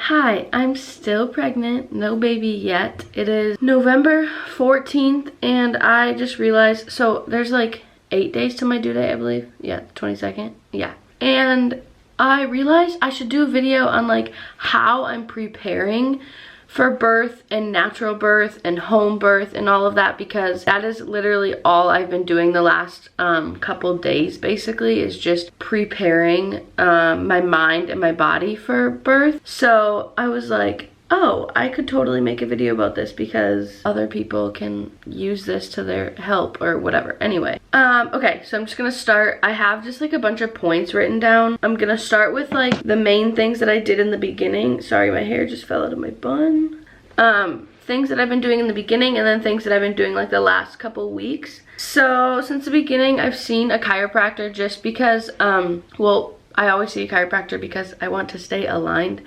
Hi, I'm still pregnant, no baby yet. It is November 14th and I just realized, so there's like 8 days to my due date, I believe. Yeah, 22nd, yeah. And I realized I should do a video on like how I'm preparing for birth and natural birth and home birth and all of that, because that is literally all I've been doing the last couple days basically, is just preparing my mind and my body for birth. So I was like, oh, I could totally make a video about this because other people can use this to their help or whatever. Anyway, okay, so I'm just gonna start. I have just like a bunch of points written down. I'm gonna start with like the main things that I did in the beginning. Sorry, my hair just fell out of my bun. Things that I've been doing in the beginning, and then things that I've been doing like the last couple weeks. So since the beginning, I've seen a chiropractor just because, well, I always see a chiropractor because I want to stay aligned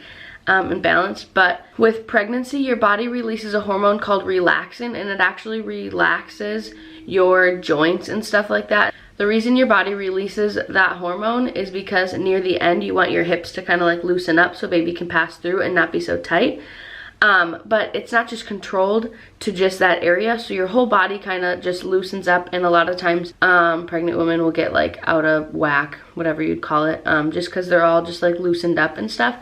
and balanced. But with pregnancy, your body releases a hormone called relaxin, and it actually relaxes your joints and stuff like that. The reason your body releases that hormone is because near the end you want your hips to kind of like loosen up so baby can pass through and not be so tight. But it's not just controlled to just that area, so your whole body kind of just loosens up, and a lot of times pregnant women will get like out of whack, whatever you'd call it, just because they're all just like loosened up and stuff.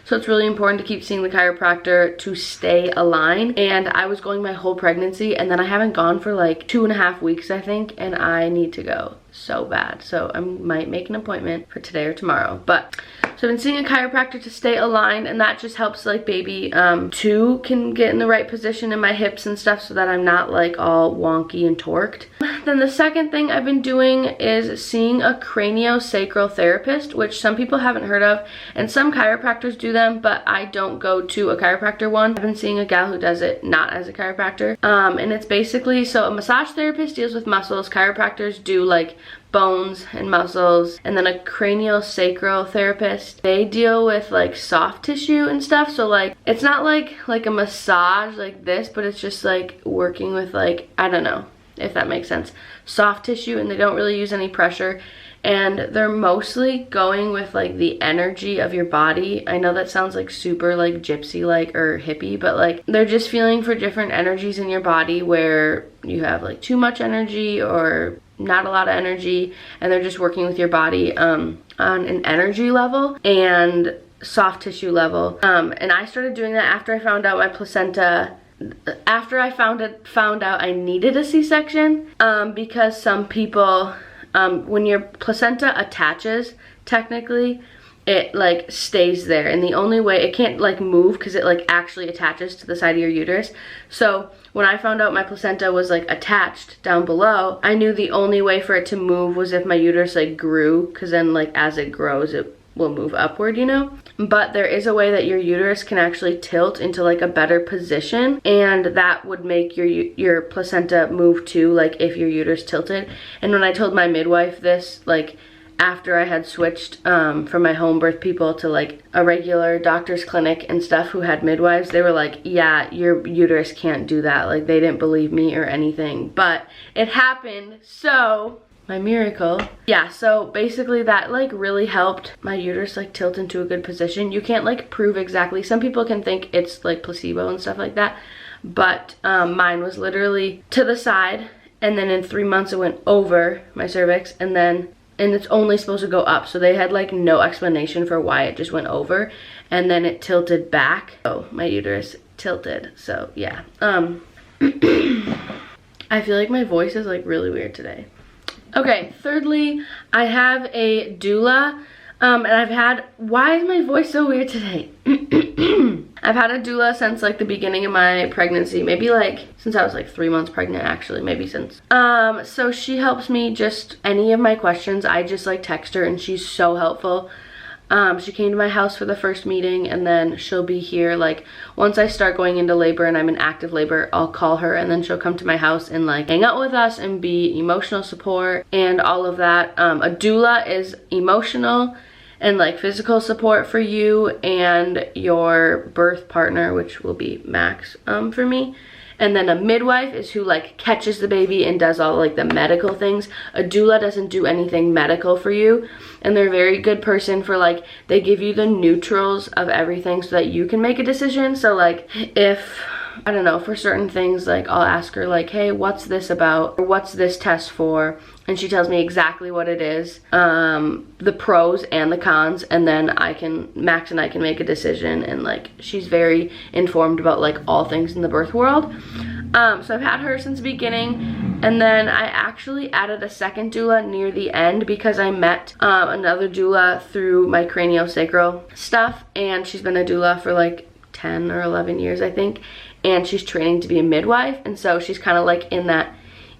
So it's really important to keep seeing the chiropractor to stay aligned. And I was going my whole pregnancy, and then I haven't gone for like 2.5 weeks, I think, and I need to go so bad. So I might make an appointment for today or tomorrow. But so I've been seeing a chiropractor to stay aligned, and that just helps like baby too can get in the right position in my hips and stuff, so that I'm not like all wonky and torqued. Then the second thing I've been doing is seeing a craniosacral therapist, which some people haven't heard of, and some chiropractors do them, but I don't go to a chiropractor one. I've been seeing a gal who does it not as a chiropractor, and it's basically, so a massage therapist deals with muscles, chiropractors do like bones and muscles, and then a craniosacral therapist, they deal with like soft tissue and stuff. So like it's not like a massage like this, but it's just like working with like, I don't know if that makes sense, soft tissue, and they don't really use any pressure, and they're mostly going with like the energy of your body. I know that sounds like super like gypsy like or hippie, but like they're just feeling for different energies in your body where you have like too much energy or not a lot of energy, and they're just working with your body on an energy level and soft tissue level. And I started doing that after I found out my placenta, after I found out I needed a C-section, because some people, when your placenta attaches, technically it like stays there, and the only way it can't like move because it like actually attaches to the side of your uterus. So when I found out my placenta was like attached down below, I knew the only way for it to move was if my uterus like grew, because then like as it grows it will move upward, you know. But there is a way that your uterus can actually tilt into like a better position, and that would make your placenta move too, like if your uterus tilted. And when I told my midwife this, like after I had switched from my home birth people to like a regular doctor's clinic and stuff who had midwives, they were like, yeah, your uterus can't do that. Like they didn't believe me or anything, but it happened. So my miracle. Yeah, so basically that like really helped my uterus like tilt into a good position. You can't like prove exactly. Some people can think it's like placebo and stuff like that, but mine was literally to the side, and then in 3 months it went over my cervix, and it's only supposed to go up. So they had like no explanation for why it just went over, and then it tilted back. Oh, my uterus tilted. So yeah. I feel like my voice is like really weird today. Okay, thirdly, I have a doula, and I've had, why is my voice so weird today? I've had a doula since like the beginning of my pregnancy, maybe like since I was like 3 months pregnant, actually, maybe since. So she helps me just any of my questions. I just like text her, and she's so helpful. She came to my house for the first meeting, and then she'll be here like once I start going into labor and I'm in active labor, I'll call her, and then she'll come to my house and like hang out with us and be emotional support and all of that. A doula is emotional and like physical support for you and your birth partner, which will be Max for me. And then a midwife is who like catches the baby and does all like the medical things. A doula doesn't do anything medical for you, and they're a very good person for like, they give you the neutrals of everything so that you can make a decision. So like if, I don't know, for certain things, like I'll ask her like, hey, what's this about, or what's this test for, and she tells me exactly what it is, the pros and the cons, and then Max and I can make a decision. And like, she's very informed about like all things in the birth world. So I've had her since the beginning, and then I actually added a second doula near the end because I met another doula through my craniosacral stuff, and she's been a doula for like 10 or 11 years, I think, and she's training to be a midwife, and so she's kind of like in that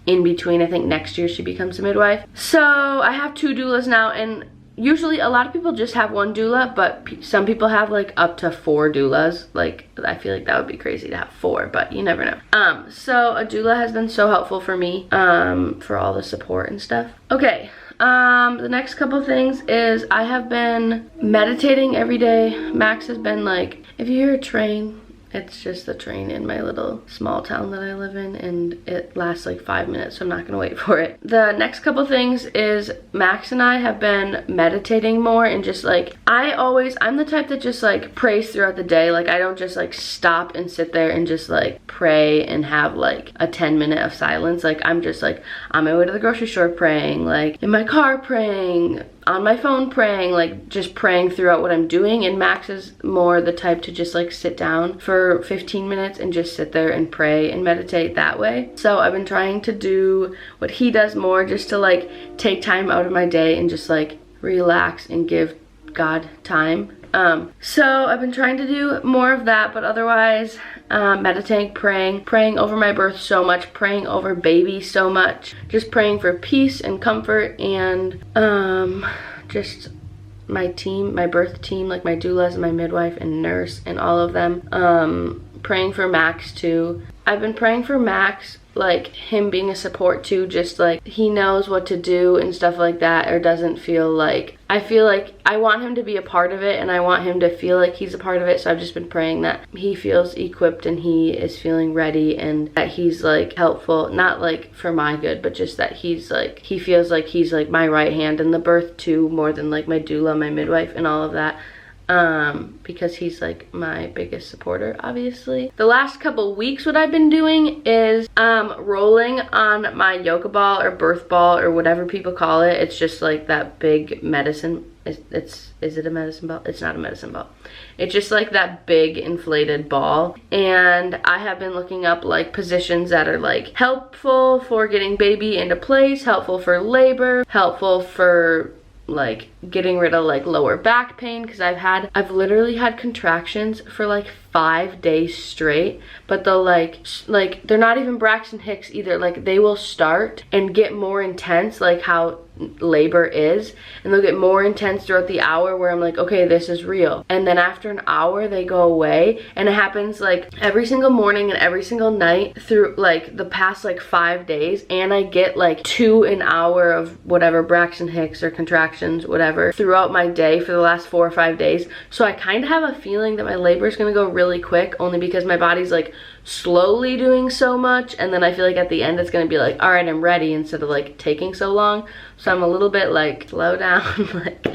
in between. I think next year she becomes a midwife. So I have 2 doulas now, and usually a lot of people just have 1 doula, but some people have like up to 4 doulas. Like, I feel like that would be crazy to have 4, but you never know. So a doula has been so helpful for me, for all the support and stuff. Okay, the next couple things is I have been meditating every day. Max has been like, if you hear a train, it's just the train in my little small town that I live in, and it lasts like 5 minutes, so I'm not gonna wait for it. The next couple things is Max and I have been meditating more, and just like, I'm the type that just like prays throughout the day. Like, I don't just like stop and sit there and just like pray and have like a 10-minute of silence. Like, I'm just like on my way to the grocery store praying, like in my car praying, on my phone praying, like just praying throughout what I'm doing. And Max is more the type to just like sit down for 15 minutes and just sit there and pray and meditate that way. So I've been trying to do what he does more, just to like take time out of my day and just like relax and give God time. So I've been trying to do more of that, but otherwise meditating, praying over my birth so much, praying over baby so much, just praying for peace and comfort, and just my team, my birth team, like my doulas and my midwife and nurse and all of them. Praying for Max too. I've been praying for Max, like him being a support too, just like he knows what to do and stuff like that, or doesn't feel like, I feel like I want him to be a part of it, and I want him to feel like he's a part of it. So I've just been praying that he feels equipped and he is feeling ready, and that he's like helpful, not like for my good, but just that he's like, he feels like he's like my right hand in the birth too, more than like my doula, my midwife, and all of that. Because he's like my biggest supporter, obviously. The last couple weeks, what I've been doing is rolling on my yoga ball or birth ball or whatever people call it. It's just like that big medicine, is it a medicine ball? It's not a medicine ball. It's just like that big inflated ball. And I have been looking up like positions that are like helpful for getting baby into place, helpful for labor, helpful for like getting rid of like lower back pain, because I've literally had contractions for like 5 days straight, but they'll like they're not even Braxton Hicks either. Like, they will start and get more intense, like how labor is, and they'll get more intense throughout the hour, where I'm like, okay, this is real. And then after an hour they go away, and it happens like every single morning and every single night through like the past like 5 days, and I get like 2 an hour of whatever Braxton Hicks or contractions, whatever, throughout my day for the last 4 or 5 days. So I kind of have a feeling that my labor is gonna go really quick, only because my body's like slowly doing so much, and then I feel like at the end it's gonna be like, all right, I'm ready, instead of like taking so long. So I'm a little bit like, slow down. Like,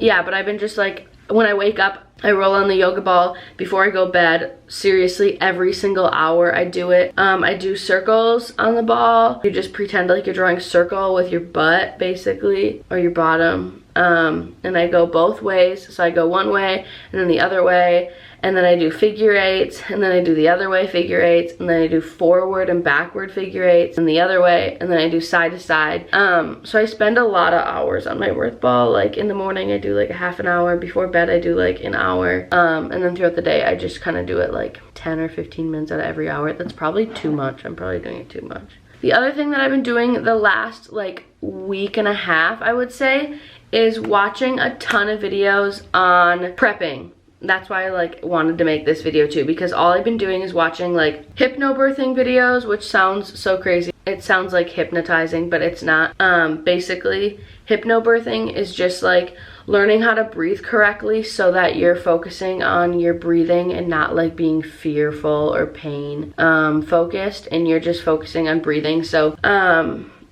yeah, but I've been just like, when I wake up, I roll on the yoga ball before I go to bed. Seriously, every single hour I do it. I do circles on the ball. You just pretend like you're drawing a circle with your butt, basically, or your bottom. And I go both ways. So I go one way and then the other way, and then I do figure eights, and then I do the other way figure eights, and then I do forward and backward figure eights, and the other way, and then I do side to side. So I spend a lot of hours on my birth ball. Like in the morning I do like a half an hour, before bed I do like an hour, and then throughout the day I just kind of do it like 10 or 15 minutes out of every hour. That's probably too much. I'm probably doing it too much. The other thing that I've been doing the last like week and a half, I would say, is watching a ton of videos on prepping. That's why I like wanted to make this video too, because all I've been doing is watching like hypnobirthing videos, which sounds so crazy. it sounds like hypnotizing, but it's not. Basically, hypnobirthing is just like learning how to breathe correctly so that you're focusing on your breathing and not like being fearful or pain focused, and you're just focusing on breathing. So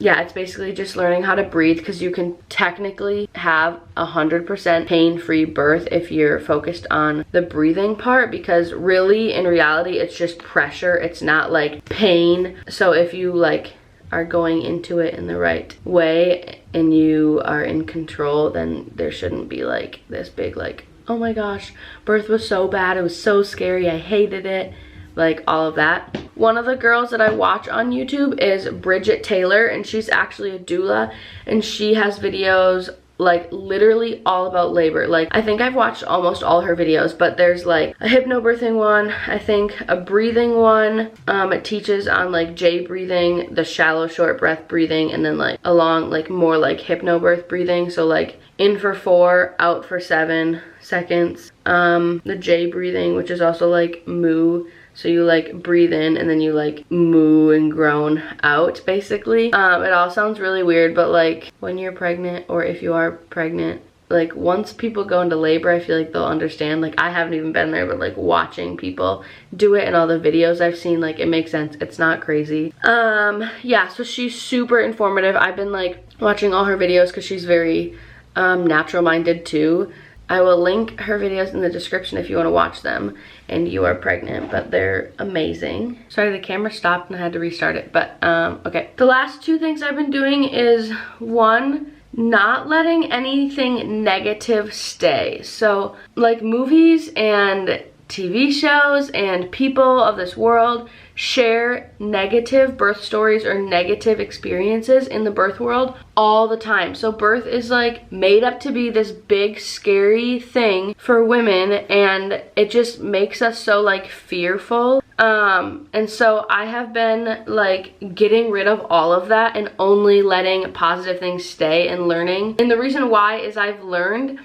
yeah, it's basically just learning how to breathe, because you can technically have 100% pain-free birth if you're focused on the breathing part, because really in reality it's just pressure, it's not like pain. So if you like are going into it in the right way and you are in control, then there shouldn't be like this big like, oh my gosh, birth was so bad, it was so scary, I hated it, like all of that. One of the girls that I watch on YouTube is Bridget Taylor, and she's actually a doula, and she has videos like literally all about labor. Like I think I've watched almost all her videos, but there's like a hypnobirthing one, I think a breathing one. It teaches on like J breathing, the shallow short breath breathing, and then like along like more like hypnobirth breathing. So like in for 4, out for 7 seconds. The J breathing, which is also like moo. So you like breathe in and then you like moo and groan out, basically. It all sounds really weird, but like when you're pregnant, or if you are pregnant, like once people go into labor, I feel like they'll understand. Like I haven't even been there, but like watching people do it and all the videos I've seen, like it makes sense. It's not crazy. Yeah, so she's super informative. I've been like watching all her videos because she's very natural minded too. I will link her videos in the description if you want to watch them and you are pregnant, but they're amazing. Sorry, the camera stopped and I had to restart it, but okay. The last 2 things I've been doing is, 1, not letting anything negative stay. So like movies and TV shows and people of this world share negative birth stories or negative experiences in the birth world all the time. So birth is like made up to be this big scary thing for women, and it just makes us so like fearful. And so I have been like getting rid of all of that and only letting positive things stay and learning. And the reason why is I've learned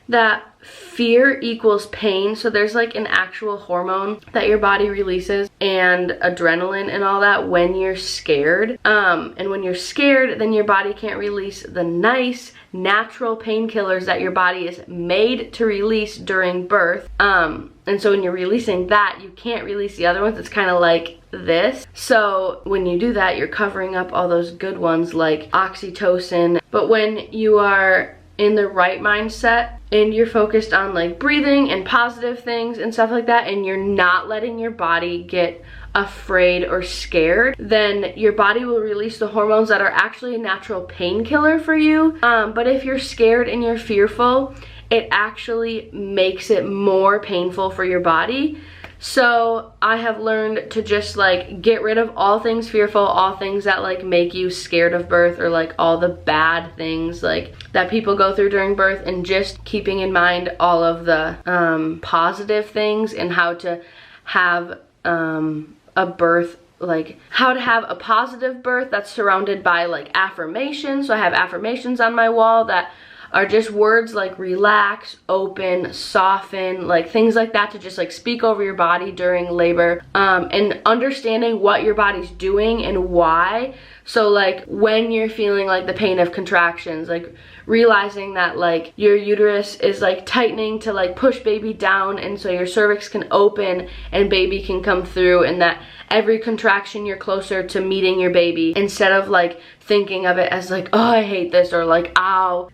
that fear equals pain. So there's like an actual hormone that your body releases, and adrenaline and all that, when you're scared. And when you're scared, then your body can't release the nice natural painkillers that your body is made to release during birth. And so when you're releasing that, you can't release the other ones. It's kind of like this. So when you do that, you're covering up all those good ones like oxytocin. But when you are in the right mindset and you're focused on like breathing and positive things and stuff like that, and you're not letting your body get afraid or scared, then your body will release the hormones that are actually a natural painkiller for you. But if you're scared and you're fearful, it actually makes it more painful for your body. So I have learned to just like get rid of all things fearful, all things that like make you scared of birth, or like all the bad things like that people go through during birth, and just keeping in mind all of the positive things, and how to have a birth, like how to have a positive birth that's surrounded by like affirmations. So I have affirmations on my wall that are just words like relax, open, soften, like things like that, to just like speak over your body during labor, and understanding what your body's doing and why. So like when you're feeling like the pain of contractions, like realizing that like your uterus is like tightening to like push baby down, and so your cervix can open and baby can come through, and that every contraction you're closer to meeting your baby, instead of like thinking of it as like, oh, I hate this, or like, ow.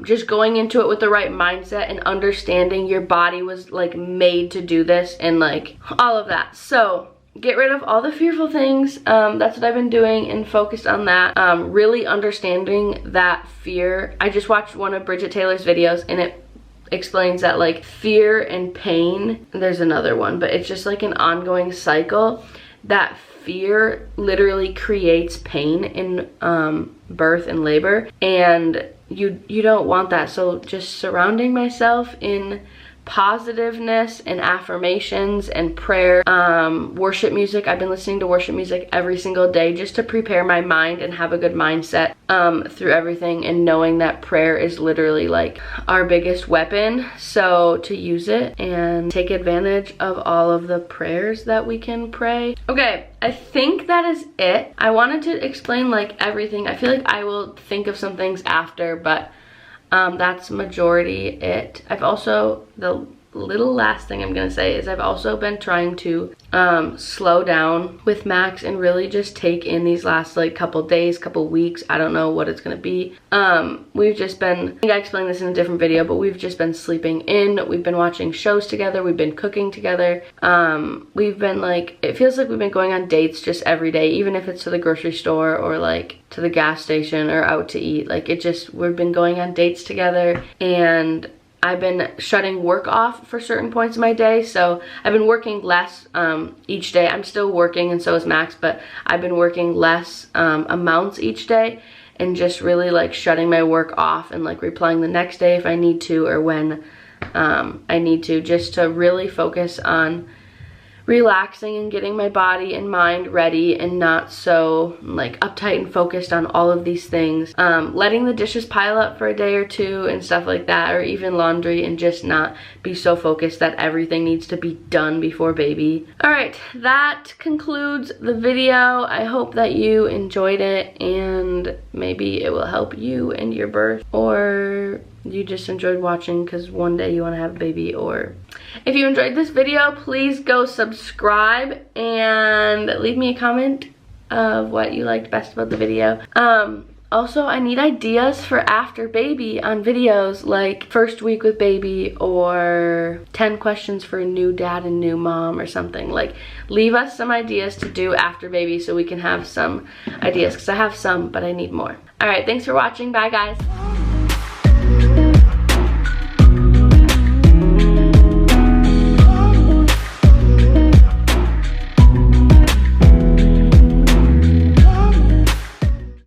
Just going into it with the right mindset and understanding your body was like made to do this, and like all of that. So get rid of all the fearful things. That's what I've been doing, and focused on that. Really understanding that fear. I just watched one of Bridget Taylor's videos, and it explains that like fear and pain, there's another one, but it's just like an ongoing cycle, that fear literally creates pain in birth and labor, and you don't want that. So just surrounding myself in positiveness and affirmations and prayer, worship music. I've been listening to worship music every single day just to prepare my mind and have a good mindset through everything, and knowing that prayer is literally like our biggest weapon, so to use it and take advantage of all of the prayers that we can pray. Okay, I think that is it. I wanted to explain like everything. I feel like I will think of some things after, but that's majority it. I've also, the little last thing I'm gonna say is I've also been trying to slow down with Max and really just take in these last like couple days, couple weeks. I don't know what it's gonna be. We've just been, I think I explained this in a different video, but we've just been sleeping in. We've been watching shows together. We've been cooking together. We've been like, it feels like we've been going on dates just every day, even if it's to the grocery store or like to the gas station or out to eat. Like it just, we've been going on dates together, and I've been shutting work off for certain points in my day, so I've been working less each day. I'm still working, and so is Max, but I've been working less amounts each day, and just really like shutting my work off and like replying the next day if I need to, or when I need to, just to really focus on relaxing and getting my body and mind ready, and not so like uptight and focused on all of these things. Letting the dishes pile up for a day or two and stuff like that, or even laundry, and just not be so focused that everything needs to be done before baby. All right, that concludes the video. I hope that you enjoyed it, and maybe it will help you in your birth, or you just enjoyed watching because one day you want to have a baby. Or if you enjoyed this video, please go subscribe and leave me a comment of what you liked best about the video. Also, I need ideas for after baby on videos, like first week with baby, or 10 questions for a new dad and new mom, or something. Like, leave us some ideas to do after baby so we can have some ideas, because I have some, but I need more. All right, thanks for watching. Bye, guys.